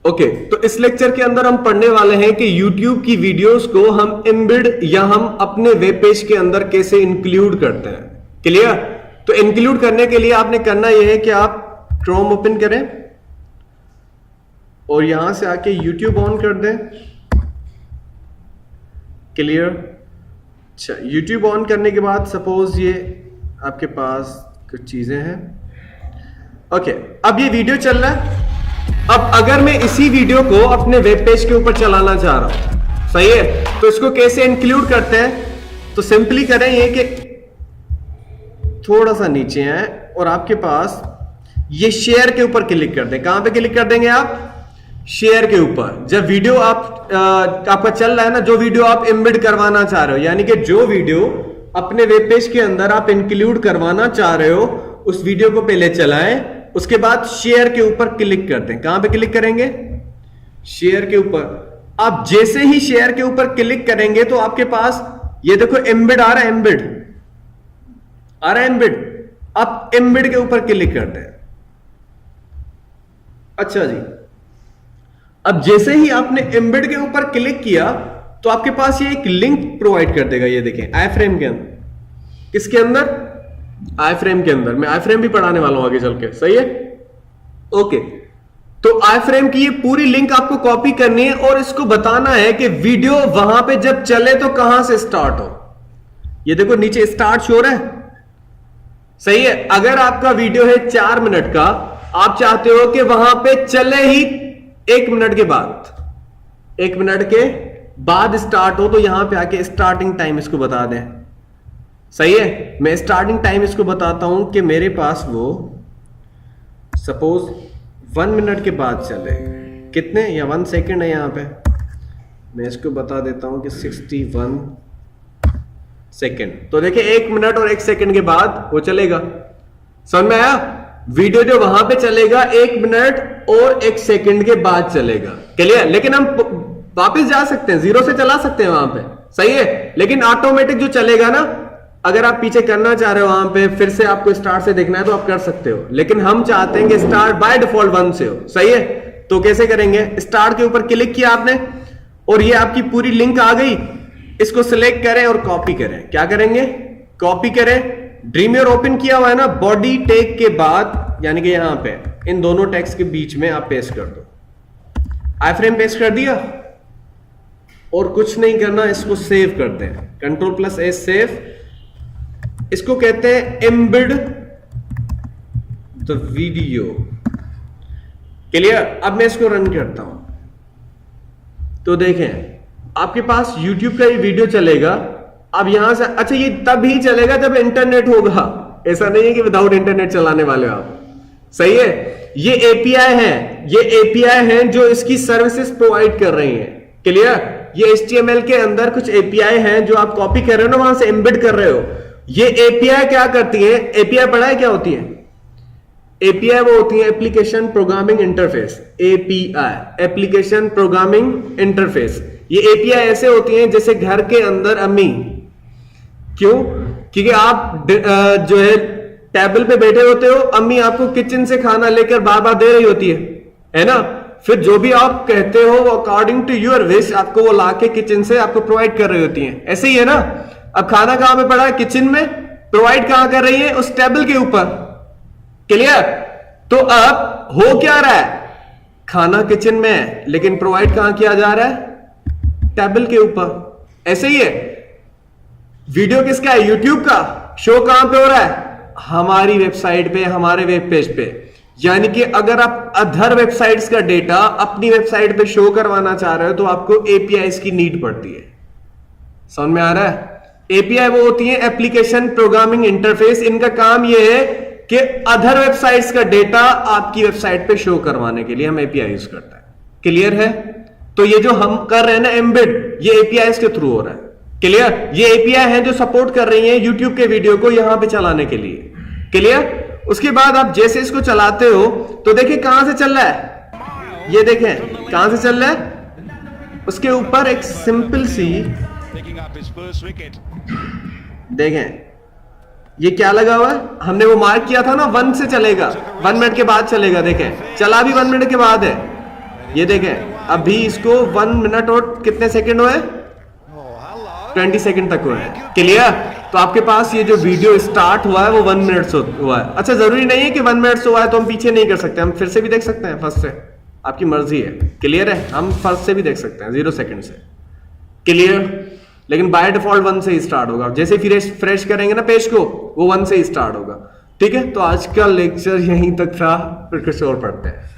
Okay, तो इस lecture के अंदर हम पढ़ने वाले हैं कि YouTube की वीडियोस को हम एम्बेड या हम अपने वेब पेज के अंदर कैसे इंक्लूड करते हैं। क्लियर? तो इंक्लूड करने के लिए आपने करना यह है कि आप क्रोम ओपन करें और यहां से आके YouTube ऑन कर दें। क्लियर? अच्छा, YouTube ऑन करने के बाद सपोज ये आपके पास कुछ चीजें हैं। ओके, अब ये वीडियो चल रहा है। अब अगर मैं इसी वीडियो को अपने वेब पेज के ऊपर चलाना चाह रहा हूं, सही है, तो इसको कैसे इंक्लूड करते हैं? तो सिंपली करें ये कि थोड़ा सा नीचे आए और आपके पास ये शेयर के ऊपर क्लिक कर दें। कहां पे क्लिक कर देंगे आप? शेयर के ऊपर। जब वीडियो आपका चल रहा है ना, जो वीडियो आप एम्बेड करवाना चाह रहे हो, यानी कि जो वीडियो अपने वेब पेज के अंदर आप इंक्लूड करवाना चाह रहे हो, उस वीडियो को पहले चलाएं, उसके बाद शेयर के ऊपर क्लिक करते हैं। कहां पे क्लिक करेंगे? शेयर के ऊपर। आप जैसे ही शेयर के ऊपर क्लिक करेंगे तो आपके पास ये देखो एम्बेड आ रहा है, एम्बेड आ रहा है, एम्बेड। आप एम्बेड के ऊपर क्लिक करते हैं। अच्छा जी, अब जैसे ही आपने एम्बेड के ऊपर क्लिक किया तो आपके पास ये एक लिंक प्रोवाइड कर देगा। ये देखें, आई फ्रेम के अंदर। किसके अंदर? आई फ्रेम के अंदर। मैं आई फ्रेम भी पढ़ाने वाला हूं आगे चल के, सही है? ओके, तो आई फ्रेम की ये पूरी लिंक आपको कॉपी करनी है और इसको बताना है कि वीडियो वहां पे जब चले तो कहां से स्टार्ट हो। ये देखो नीचे स्टार्ट शो रहा है, सही है? अगर आपका वीडियो है 4 मिनट का, आप चाहते हो कि वहां पे चले ही 1 मिनट के बाद, 1 मिनट के बाद स्टार्ट हो, तो यहां पे आके स्टार्टिंग टाइम इसको बता दें। सही है? मैं स्टार्टिंग टाइम इसको बताता हूं कि मेरे पास वो सपोज 1 मिनट के बाद चले। कितने? या 1 सेकेंड है यहां पे। मैं इसको बता देता हूं कि 61 सेकेंड। तो देखिए 1 मिनट और 1 सेकेंड के बाद वो चलेगा। समझ में आया? वीडियो जो वहां पे चलेगा 1 मिनट और 1 सेकेंड के बाद चलेगा। क्लियर? लेकिन हम वापस जा सकते हैं, 0 से चला सकते हैं वहां पे, सही है? लेकिन ऑटोमेटिक जो चलेगा ना, अगर आप पीछे करना चाह रहे हो वहां पे, फिर से आपको स्टार्ट से देखना है तो आप कर सकते हो, लेकिन हम चाहते हैं कि स्टार्ट बाय डिफॉल्ट 1 से हो। सही है? तो कैसे करेंगे? स्टार्ट के ऊपर क्लिक किया आपने और ये आपकी पूरी लिंक आ गई। इसको सिलेक्ट करें और कॉपी करें। क्या करेंगे? कॉपी करें। ड्रीमियर ओपन किया हुआ है ना, बॉडी टैग के बाद, यानी कि यहां पे इन दोनों टैग्स के बीच में आप पेस्ट कर दो। आई फ्रेम पेस्ट कर दिया और कुछ नहीं करना, इसको सेव कर दें। Ctrl+S save. इसको कहते हैं एम्बेड द वीडियो। क्लियर? अब मैं इसको रन करता हूं तो देखें आपके पास YouTube का ये वीडियो चलेगा। अब यहां से, अच्छा, ये तब ही चलेगा जब इंटरनेट होगा। ऐसा नहीं है कि विदाउट इंटरनेट चलाने वाले आप, सही है? ये एपीआई है, ये एपीआई हैं जो इसकी सर्विसेज प्रोवाइड कर रही हैं। क्लियर? ये HTML के अंदर कुछ एपीआई हैं जो आप कॉपी कर रहे हो ना, वहां से एम्बेड कर रहे हो। ये एपीआई क्या करती है? एपीआई पढ़ा है क्या होती है? एपीआई वो होती है application programming interface. API, application programming interface. ये एपीआई ऐसे होती हैं जैसे घर के अंदर अम्मी। क्यों? क्योंकि आप जो है टेबल पे बैठे होते हो, अम्मी आपको किचन से खाना लेकर बार बार दे रही होती है ना? फिर जो भी आप कहते हो वो अकॉर्डिंग टू योर विश आपको वो लाके किचन से आपको प्रोवाइड कर रही होती है। ऐसे ही है ना? अब खाना कहां पे पड़ा है? किचन में। प्रोवाइड कहां कर रही है? उस टेबल के ऊपर। क्लियर? तो अब हो क्या रहा है? खाना किचन में है, लेकिन प्रोवाइड कहां किया जा रहा है? टेबल के ऊपर। ऐसे ही है। वीडियो किसका है? YouTube का। शो कहां पे हो रहा है? हमारी वेबसाइट पे, हमारे वेब पेज पे। यानी कि अगर आप अदर वेबसाइट्स का डेटा अपनी वेबसाइट पे शो करवाना चाह रहे हो तो आपको एपीआई की नीड पड़ती है। समझ में आ रहा है? एपीआई वो होती है एप्लीकेशन प्रोग्रामिंग इंटरफेस। इनका काम ये है कि अदर वेबसाइट्स का डेटा आपकी वेबसाइट पे शो करवाने के लिए हम एपीआई यूज करते हैं। क्लियर है? तो ये जो हम कर रहे हैं ना एम्बेड, ये एपीआई के थ्रू हो रहा है। क्लियर? ये एपीआई है जो सपोर्ट कर रही है YouTube के वीडियो को यहां पे चलाने के लिए। क्लियर? उसके बाद आप जैसे इसको चलाते हो तो देखिए कहां से चल रहा है। ये देखें कहां से चल रहा है। उसके ऊपर एक सिंपल सी, देखें ये क्या लगा हुआ है? हमने वो मार्क किया था ना, 1 से चलेगा, 1 मिनट के बाद चलेगा। देखें चला भी 1 मिनट के बाद है। ये देखें अभी इसको 1 मिनट और कितने सेकंड हुए, 20 सेकंड तक हुए हैं। क्लियर? तो आपके पास ये जो वीडियो स्टार्ट हुआ है वो 1 मिनट से हुआ है। अच्छा जरूरी नहीं है कि 1 मिनट से हुआ है तो हम पीछे नहीं कर सकते, हम फिर से भी देख सकते हैं फर्स्ट से, आपकी मर्जी है। क्लियर है? हम फर्स्ट से भी देख सकते हैं 0 सेकंड से। क्लियर? लेकिन बाय डिफॉल्ट 1 से ही स्टार्ट होगा, जैसे फिर फ्रेश करेंगे ना पेज को वो 1 से ही स्टार्ट होगा। ठीक है, तो आज का लेक्चर यहीं तक था, फिर कुछ और पढ़ते हैं।